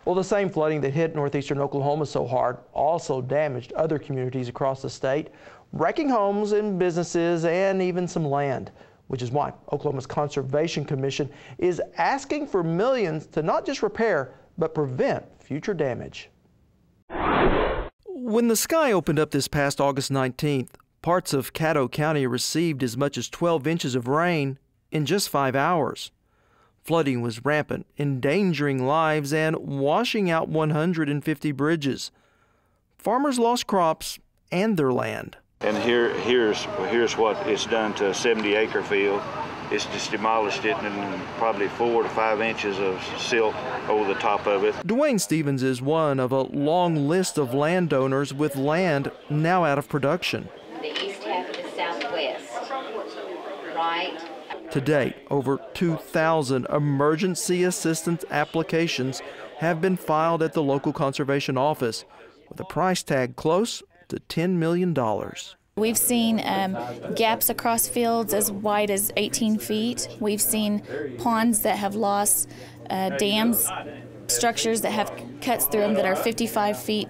Well, the same flooding that hit northeastern Oklahoma so hard also damaged other communities across the state, wrecking homes and businesses and even some land, which is why Oklahoma's Conservation Commission is asking for millions to not just repair, but prevent future damage. When the sky opened up this past August 19th, parts of Caddo County received as much as 12 inches of rain in just 5 hours. Flooding was rampant, endangering lives and washing out 150 bridges. Farmers lost crops and their land. And here's what it's done to a 70-acre field. It's just demolished it, and probably 4 to 5 inches of silt over the top of it. Dwayne Stevens is one of a long list of landowners with land now out of production. The east half of the southwest, right? To date, over 2,000 emergency assistance applications have been filed at the local conservation office, with a price tag close to $10 million. We've seen gaps across fields as wide as 18 feet. We've seen ponds that have lost dams, structures that have cuts through them that are 55 feet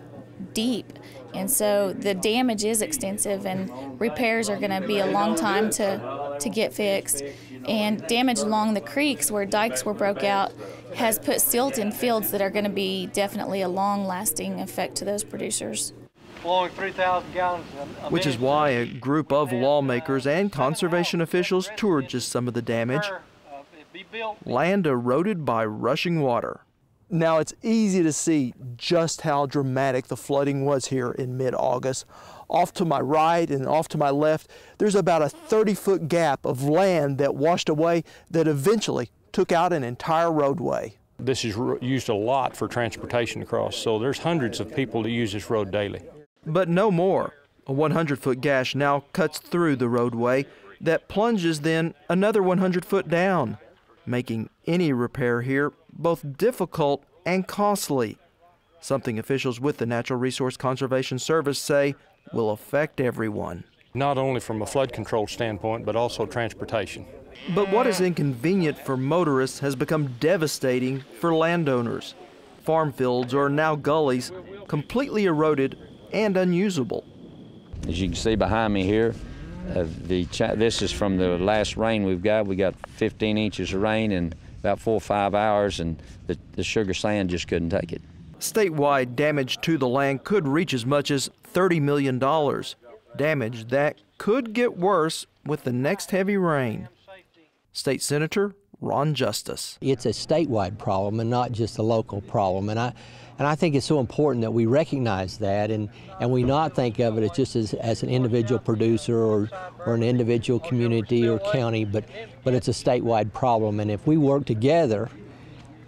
deep. And so the damage is extensive, and repairs are going to be a long time to get fixed. And damage along the creeks where dikes were broke out has put silt in fields that are going to be definitely a long-lasting effect to those producers. Flowing 3,000 gallons a minute. Which is why a group of lawmakers and conservation officials toured just some of the damage. Land eroded by rushing water. Now, it's easy to see just how dramatic the flooding was here in mid-August. Off to my right and off to my left, there's about a 30-foot gap of land that washed away that eventually took out an entire roadway. This is used a lot for transportation across, so there's hundreds of people that use this road daily. But no more. A 100-foot gash now cuts through the roadway that plunges then another 100 foot down, making any repair here both difficult and costly, something officials with the Natural Resource Conservation Service say will affect everyone. Not only from a flood control standpoint, but also transportation. But what is inconvenient for motorists has become devastating for landowners. Farm fields are now gullies, completely eroded and unusable. As you can see behind me here, this is from the last rain we've got. We got 15 inches of rain in about 4 or 5 hours, and the sugar sand just couldn't take it. Statewide damage to the land could reach as much as $30 million. Damage that could get worse with the next heavy rain. State Senator Ron Justice. It's a statewide problem and not just a local problem, and I think it's so important that we recognize that and we not think of it just as an individual producer or an individual community or county, but it's a statewide problem. And if we work together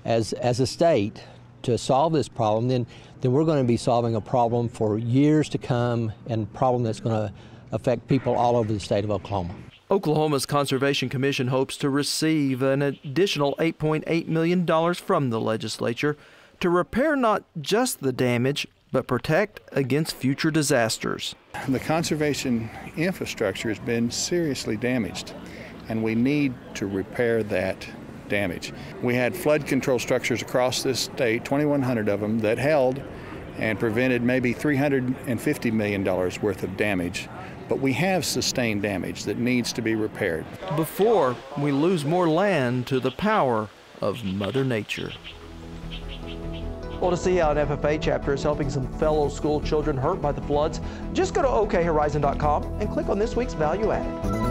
as a state to solve this problem, then we're going to be solving a problem for years to come, and a problem that's going to affect people all over the state of Oklahoma. Oklahoma's Conservation Commission hopes to receive an additional $8.8 million from the legislature to repair not just the damage, but protect against future disasters. The conservation infrastructure has been seriously damaged, and we need to repair that damage. We had flood control structures across this state, 2,100 of them, that held and prevented maybe $350 million worth of damage. But we have sustained damage that needs to be repaired before we lose more land to the power of Mother Nature. Well, to see how an FFA chapter is helping some fellow school children hurt by the floods, just go to okhorizon.com and click on this week's Value Added.